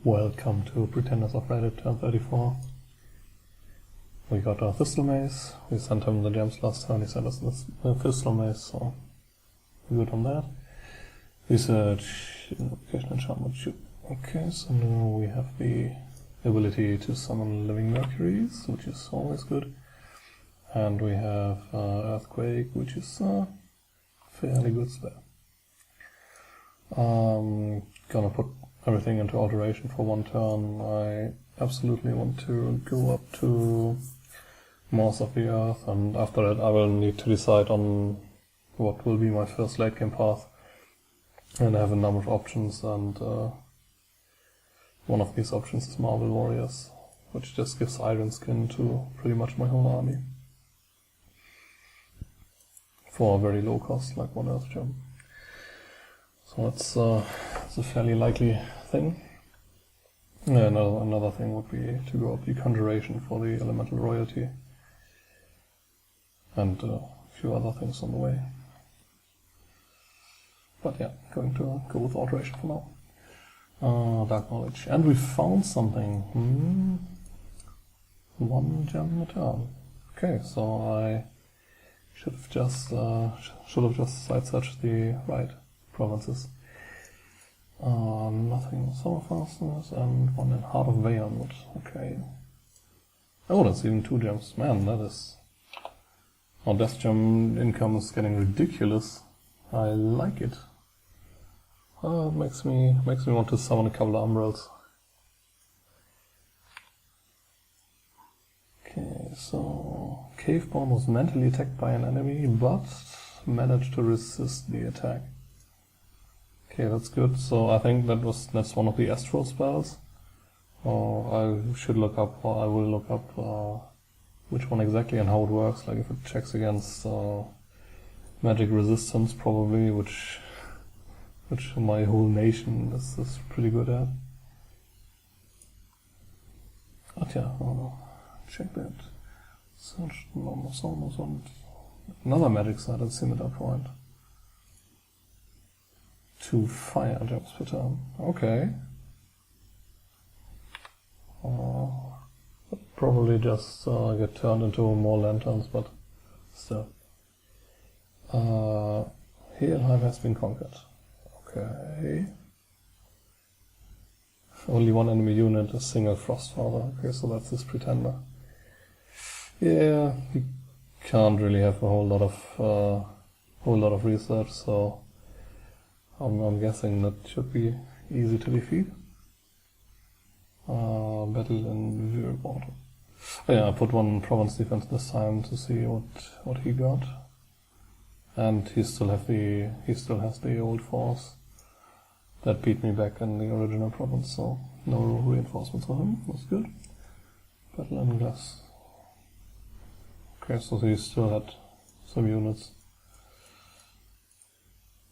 Welcome to Pretenders of Reddit turn 34. We got our Thistle Maze. We sent him the gems last turn, he sent us the Thistle Maze, so we're good on that. Research, invocation, enchantment, shoot. Okay, so now we have the ability to summon living mercuries, which is always good. And we have Earthquake, which is a fairly good spell. Gonna put everything into alteration for one turn. I absolutely want to go up to Maws of the Earth, and after that I will need to decide on what will be my first late game path. And I have a number of options, and one of these options is Marble Warriors, which just gives Iron Skin to pretty much my whole army. For a very low cost, like 1 Earth Gem. So it's a fairly likely thing. Yeah, another thing would be to go up the Conjuration for the Elemental Royalty. And a few other things on the way. But yeah, going to go with Alteration for now. Dark Knowledge. And we found something. 1 gem a turn. Okay, so I should have just side searched the right provinces. Nothing Summer Fastness and 1 in Heart of Veyonwood. Okay. Oh, that's even 2 gems. Man, that is... Our Death Gem income is getting ridiculous. I like it. It makes me want to summon a couple of Umbrals. Okay, so... Caveborn was mentally attacked by an enemy, but managed to resist the attack. Okay, that's good. So I think that's one of the Astral spells. I should look up, or I will look up which one exactly and how it works. Like if it checks against magic resistance, probably, which my whole nation is pretty good at. But yeah, check that. Search normal summons and another magic site at similar point. 2 fire gems per turn. Okay. Probably just get turned into more lanterns, but still. Helheim has been conquered. Okay. Only 1 enemy unit, a single Frostfather. Okay, so that's this Pretender. Yeah, we can't really have a whole lot of research, so I'm guessing that should be easy to defeat. Battle in Vyrborg. Oh yeah, I put 1 province defense this time to see what he got, and he still has the old force that beat me back in the original province, so no reinforcements for him. That's good. Battle in Glass. Okay, so he still had some units.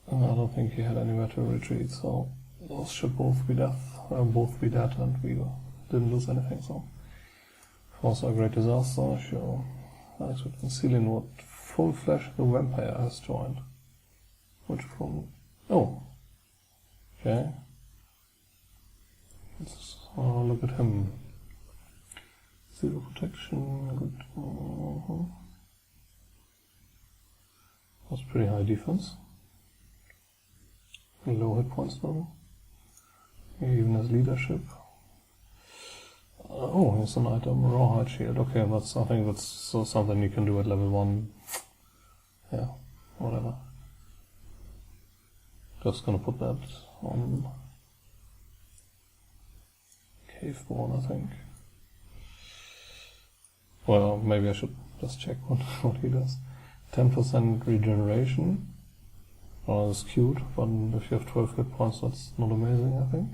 I don't think he had anywhere to retreat, so those should both be dead, and we didn't lose anything, so. Also a great disaster, sure. Alex with Concealing Wood. Full Flesh the Vampire has joined. Which from... Oh! Okay. Let's look at him. 0 protection, good. That's pretty high defense. Low hit points though. He even has leadership. Oh, here's an item, Rawhide Shield. Okay, I think that's something you can do at level 1. Yeah, whatever. Just gonna put that on Caveborn, I think. Well, maybe I should just check what he does. 10% regeneration. Oh, that's cute, but if you have 12 hit points, that's not amazing, I think.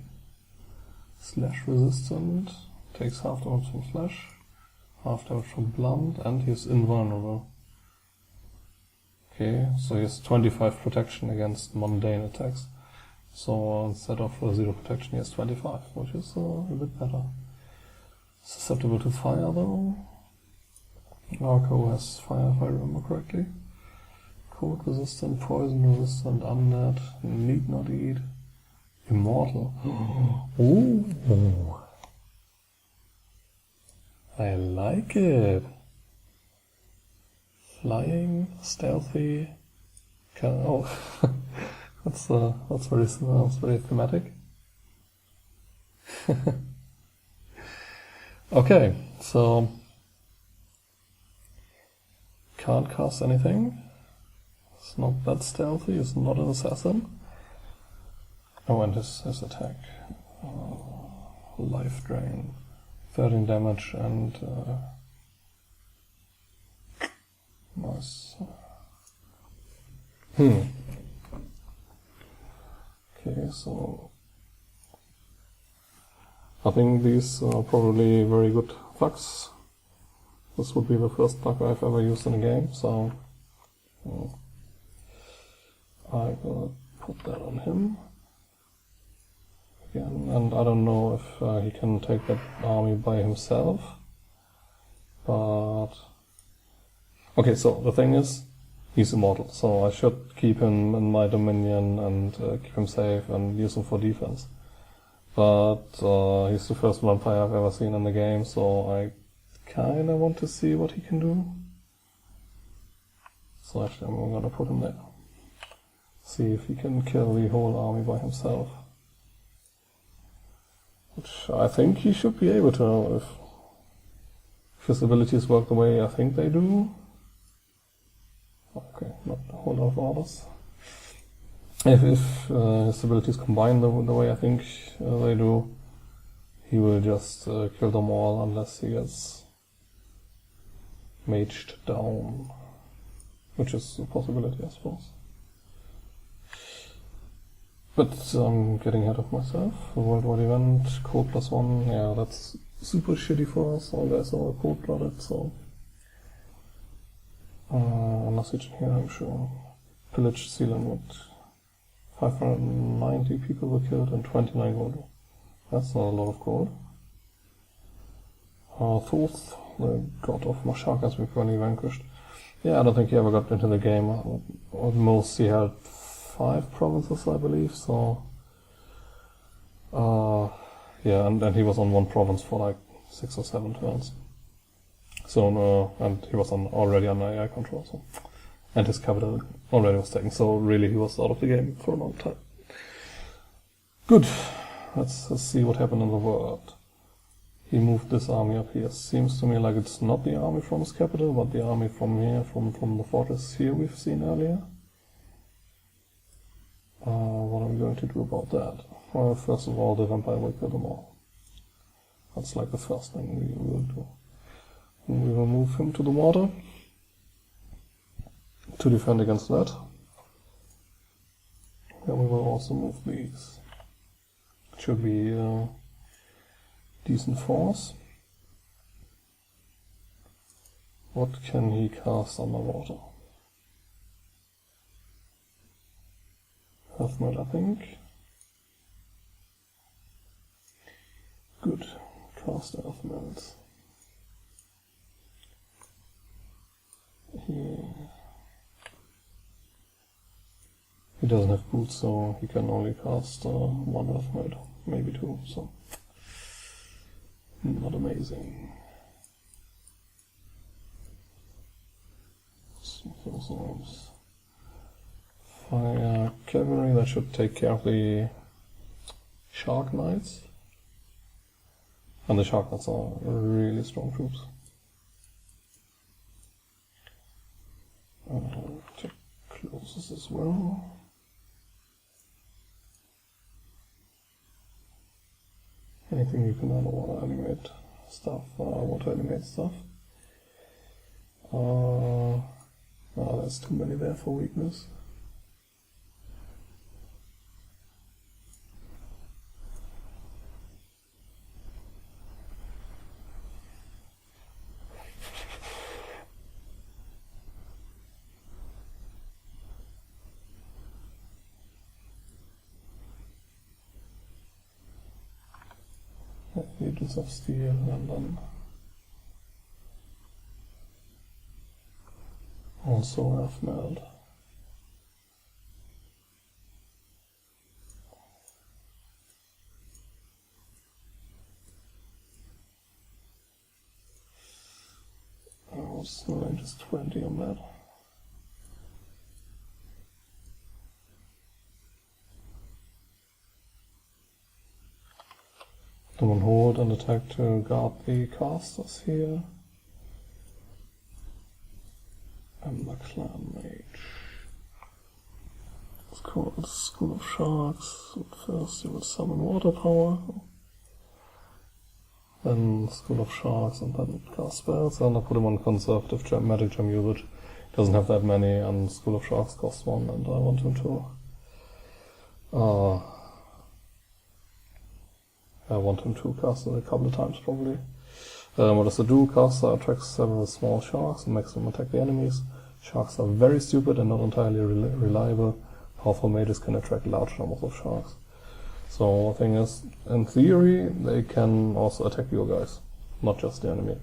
Slash resistant. Takes half damage from slash, half damage from blunt, and he's invulnerable. Okay, so he has 25 protection against mundane attacks. So instead of 0 protection, he has 25, which is a bit better. Susceptible to fire though. Arco has fire, if I remember correctly. Cold resistant, poison resistant, undead, need not eat. Immortal. Oh, Ooh. I like it. Flying, stealthy. Oh, that's very thematic. Okay, so can't cast anything. It's not that stealthy. It's not an assassin. Oh, and his attack, life drain, 13 damage, and nice. Okay, so I think these are probably very good thugs. This would be the first thug I've ever used in a game, so I will put that on him again. And I don't know if he can take that army by himself, but okay. So the thing is, he's immortal, so I should keep him in my dominion and keep him safe and use him for defense. But he's the first vampire I've ever seen in the game, so I kinda want to see what he can do. So actually I'm gonna put him there. See if he can kill the whole army by himself. Which I think he should be able to, if his abilities work the way I think they do. Okay, not a whole lot of orders. If his abilities combine the way I think they do, he will just kill them all unless he gets maged down, which is a possibility, I suppose. But I'm getting ahead of myself. A worldwide event, code +1, yeah, that's super shitty for us. All guys are cold-blooded, so nothing here, I'm sure. Pillage Sealand, 590 people were killed and 29 gold. That's not a lot of gold. Thoth, the god of Mashak, has been fairly vanquished. Yeah, I don't think he ever got into the game. At most he had 5 provinces, I believe, so yeah, and he was on 1 province for like 6 or 7 turns. So no, and he was already on AI control, so, and his capital already was taken, so really he was out of the game for a long time. Good. Let's see what happened in the world. He moved this army up here. Seems to me like it's not the army from his capital, but the army from here, from the fortress here we've seen earlier. What are we going to do about that? Well, first of all, the vampire will kill them all. That's like the first thing we will do. We will move him to the water to defend against that. Then we will also move these. It should be a decent force. What can he cast underwater? Earthmelt, I think. Good. Cast Earthmelt. He doesn't have boots, so he can only cast 1 Earthmelt, maybe 2, so not amazing. Fire cavalry, that should take care of the Shark Knights. And the Shark Knights are really strong troops. Check closes as well. Anything you can want to animate stuff. There's too many there for weakness. Agents of Steel, and then also Earthmelt. What's the range is 20 on that. Come on, hold and attack to guard the casters here. And the clan mage. It's called School of Sharks. First you will summon water power. Then School of Sharks and then cast spells. And I put him on conservative magic gem usage. Doesn't have that many, and School of Sharks costs 1, and I want him to cast it a couple of times probably. What does it do? Caster attracts several small sharks and makes them attack the enemies. Sharks are very stupid and not entirely reliable. Powerful mages can attract large numbers of sharks. So the thing is, in theory, they can also attack your guys, not just the enemy.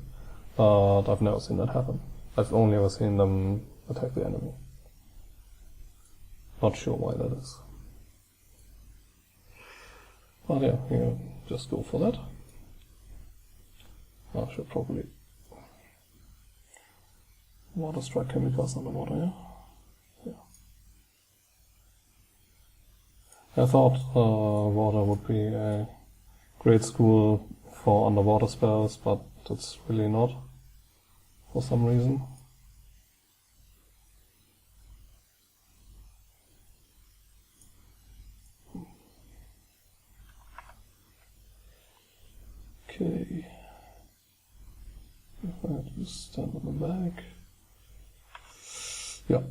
But I've never seen that happen. I've only ever seen them attack the enemy. Not sure why that is. But yeah, you just go for that. I should probably water strike can be cast underwater, yeah? Yeah. I thought water would be a great school for underwater spells, but it's really not, for some reason. Okay. If I just stand on the back. Yeah.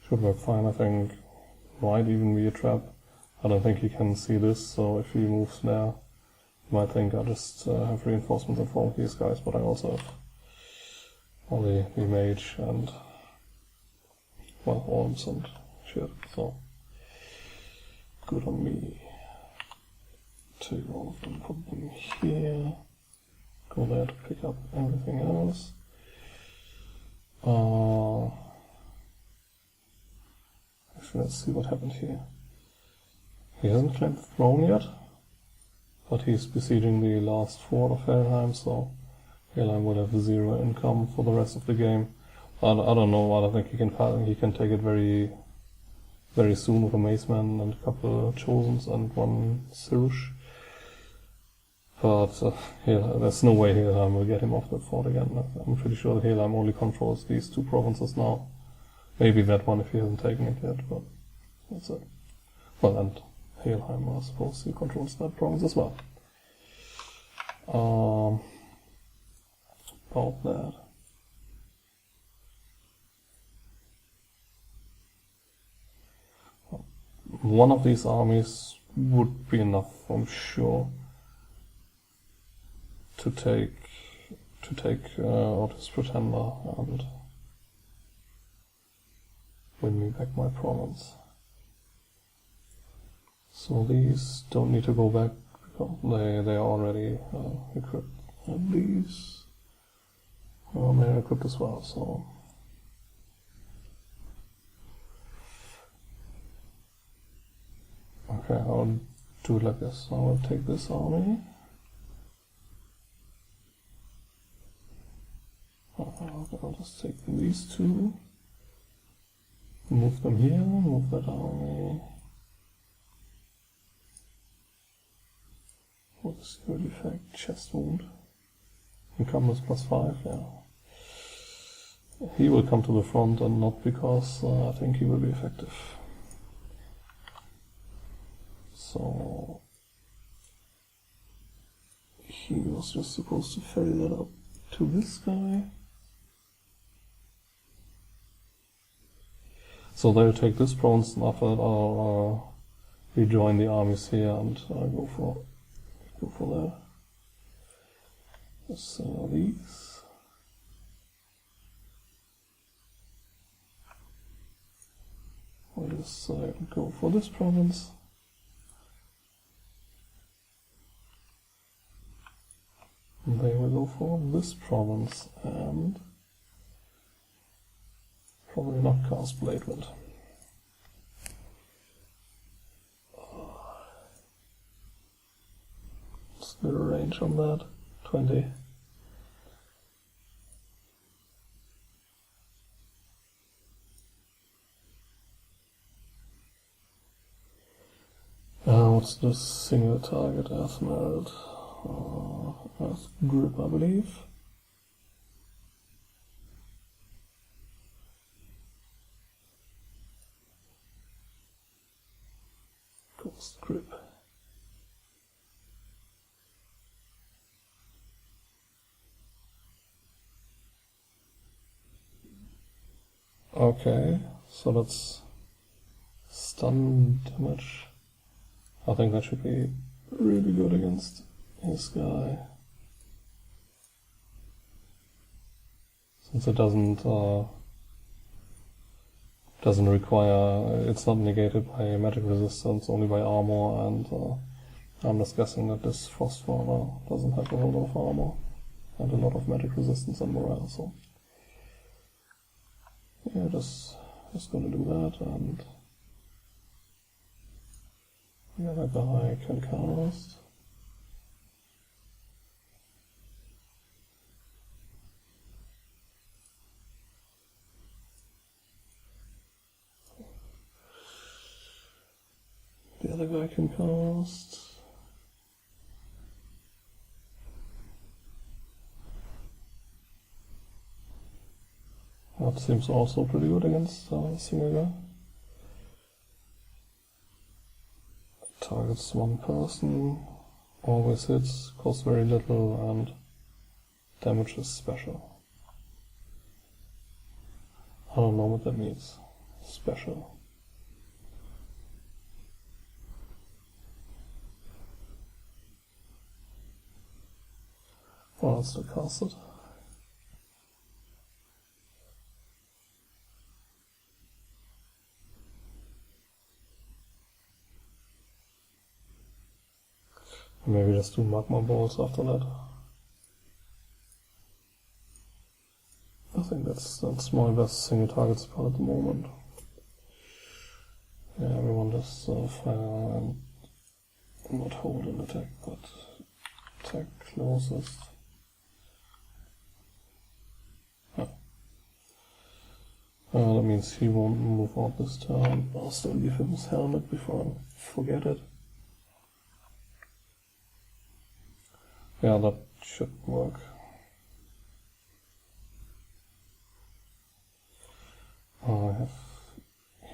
Should work fine, I think. Might even be a trap. I don't think he can see this, so if he moves there, he might think I just have reinforcements in front of these guys, but I also have only the mage and, well, arms and shit, so good on me. Take all of them, put them here, go there to pick up everything else. Actually, let's see what happened here. He hasn't claimed the throne yet, but he's besieging the last fort of Helheim, so Helheim will have 0 income for the rest of the game. I don't know, I don't think he can take it very soon with a Maceman and a couple of Chosens and 1 Sirush. But there's no way Helheim will get him off the fort again. I'm pretty sure that Helheim only controls these 2 provinces now. Maybe that one if he hasn't taken it yet, but that's it. Well, and Helheim, I suppose he controls that province as well. About that. One of these armies would be enough, I'm sure, to take out his pretender and win me back my province. So these don't need to go back because they are already equipped. And these they're equipped as well. So okay, I'll do it like this. I will take this army. I'll just take these 2. Move them here, move that army. What is the effect? Chest wound. Encumbrance +5, yeah. He will come to the front and not because I think he will be effective. So he was just supposed to ferry that up to this guy. So they'll take this province, and after that I'll rejoin the armies here and go for that. Let's these. We'll just go for this province. And they will go for this province and probably not cast Blade Wind. Let's range on that? 20. What's the single target Earth meld? Earth grip, I believe. Ghost grip. Okay, so that's stun damage. I think that should be really good against his guy. Since it doesn't require, it's not negated by magic resistance, only by armor, and I'm just guessing that this Frostfather doesn't have a whole lot of armor and a lot of magic resistance and morale, so yeah, just gonna do that, and the other guy can cast. The other guy can cast. That seems also pretty good against a single guy. Targets one person, always hits, costs very little, and damage is special. I don't know what that means. Special. Well, I'll still cast it. Maybe just do magma balls after that. I think that's my best single target spot at the moment. Yeah, everyone just fire and not hold an attack, but attack closest. That means he won't move out this turn. I'll still give him his helmet before I forget it. Yeah, that should work.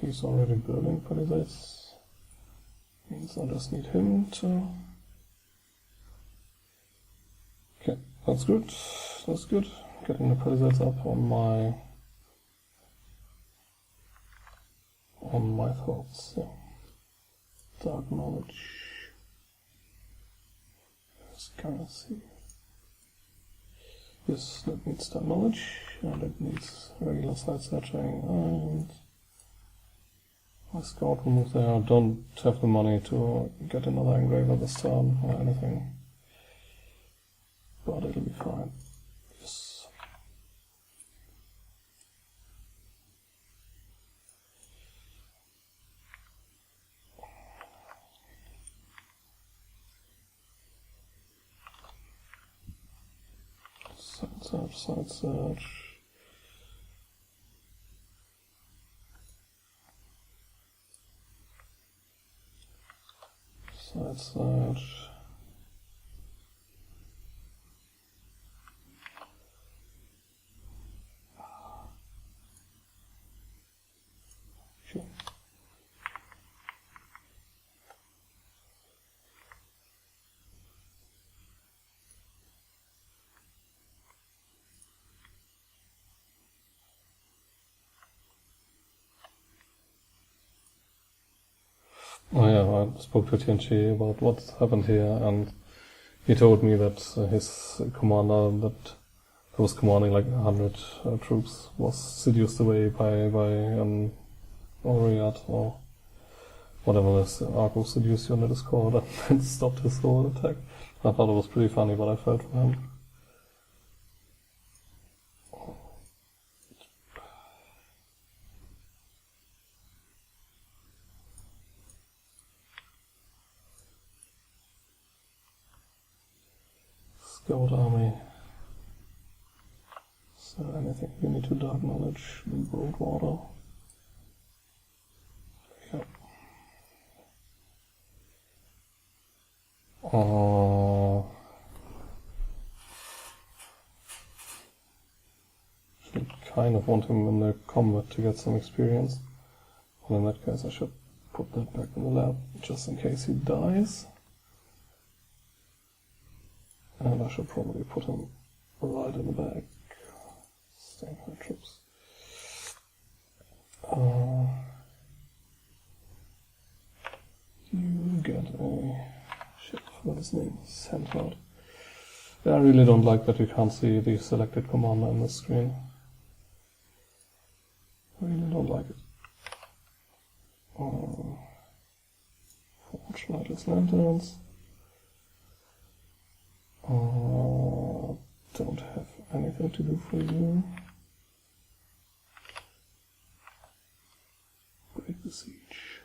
He's already building palisades. Means I just need him to... Okay, that's good. That's good. Getting the palisades up on my thoughts. Yeah. Dark knowledge. Currency. Yes, that needs dark knowledge, and it needs regular side searching, and my scout will move there. I don't have the money to get another engraver this turn or anything, but it'll be fine. Yes. Side search, side search. Side search. Sure. Oh yeah, I spoke to TNG about what happened here, and he told me that his commander that was commanding like 100 troops was seduced away by an Oriat or whatever this Arco seduced unit is called, and stopped his whole attack. I thought it was pretty funny, but I felt for him. Scout army. Is there anything we need to dark knowledge? Broadwater. Yep. Should kind of want him in the combat to get some experience. Well, in that case I should put that back in the lab, just in case he dies. And I should probably put him right in the back. Staying high troops. You get a... shit, what is his name? Sandhard. Yeah, I really don't like that you can't see the selected commander on the screen. I really don't like it. Forge lightless lanterns. Don't have anything to do for you. Break the siege.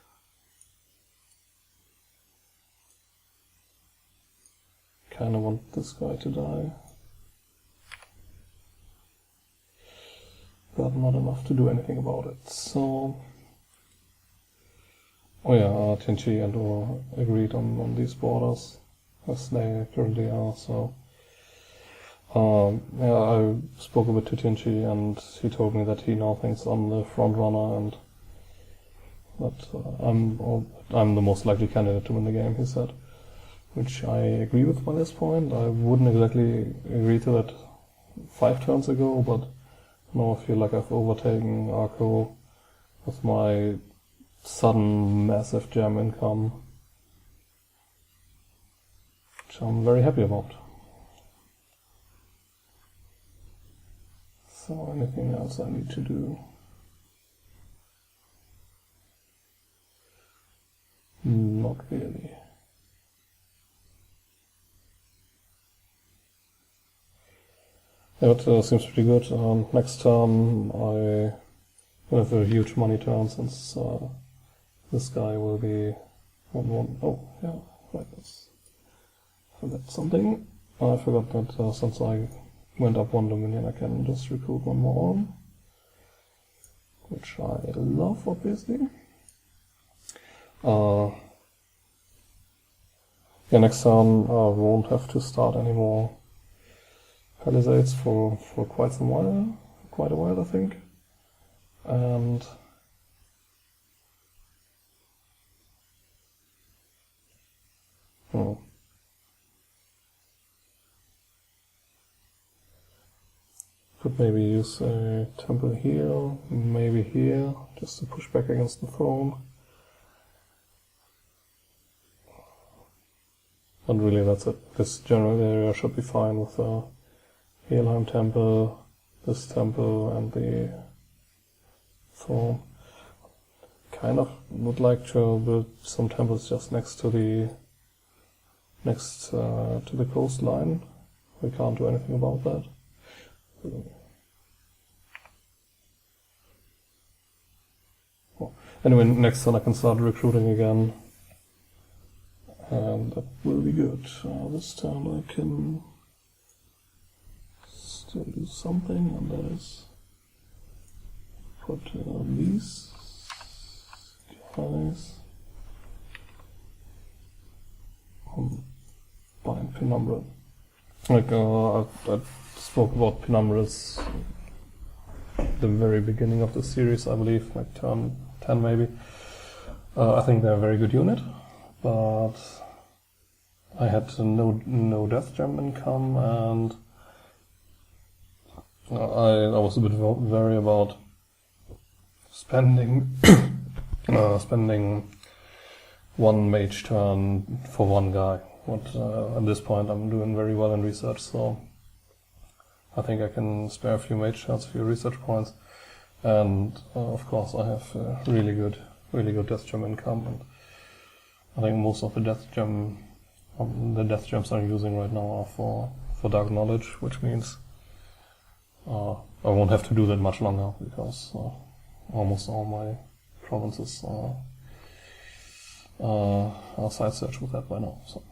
Kinda want this guy to die. But not enough to do anything about it, so... Oh yeah, Tianchi and Ur agreed on these borders, as they currently are, so... yeah, I spoke a bit to Tianchi and he told me that he now thinks I'm the front runner and that I'm the most likely candidate to win the game, he said. Which I agree with by this point. I wouldn't exactly agree to that 5 turns ago, but now I feel like I've overtaken Arco with my sudden massive gem income, which I'm very happy about. So anything else I need to do? Not really. Yeah, it seems pretty good. Next turn I will have a huge money turn since this guy will be 1-1. Oh, yeah, right, let's forget something. I forgot that since I went up 1 dominion I can just recruit 1 more on, which I love, obviously. Yeah, next turn I won't have to start any more palisades for quite a while, I think. And could maybe use a temple here, maybe here, just to push back against the throne. But really that's it. This general area should be fine with the Helheim temple, this temple and the throne. Kind of would like to build some temples just next to the coastline. We can't do anything about that. Well, anyway, next turn I can start recruiting again, and that will be good. This turn I can still do something, and that is put these guys on bind Penumbra. Like I spoke about Penumbras at the very beginning of the series, I believe, like turn 10 maybe. I think they're a very good unit, but I had no death gem income, and I was a bit wary about spending spending 1 mage turn for 1 guy. But at this point I'm doing very well in research, so I think I can spare a few mage turns, a few research points, and of course I have really good death gem income, and I think most of the death gems I'm using right now are for dark knowledge, which means I won't have to do that much longer, because almost all my provinces are side search with that by now. So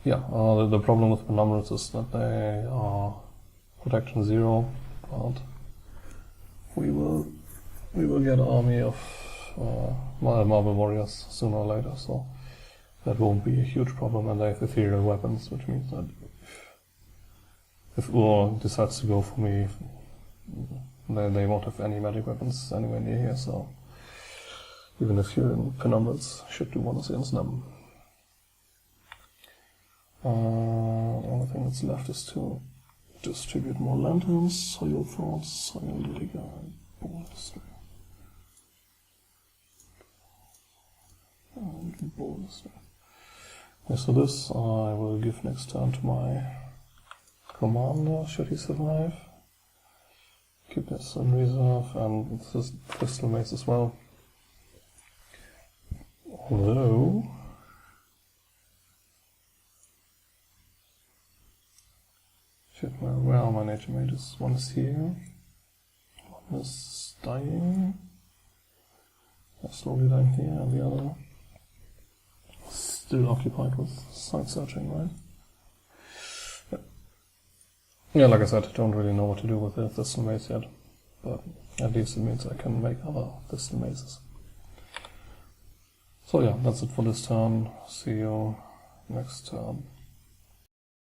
Yeah, the problem with Penumbras is that they are protection 0, but we will get an army of Marble Warriors sooner or later, so that won't be a huge problem. And they have ethereal weapons, which means that if Ur decides to go for me, they won't have any magic weapons anywhere near here, so even if you're in Penumbras, should do wonders against them. Only thing that's left is to distribute more lanterns, soil thorns, soil digger, and ballista. And ballista. Okay, so this I will give next turn to my commander, should he survive. Keep this in reserve, and this crystal mace as well. Although shit, where are my nature mages? One is here, one is dying. They're slowly dying here, and the other still occupied with site searching, right? Yeah, like I said, I don't really know what to do with the Thistle Maze yet, but at least it means I can make other Thistle Mazes. So yeah, that's it for this turn. See you next turn.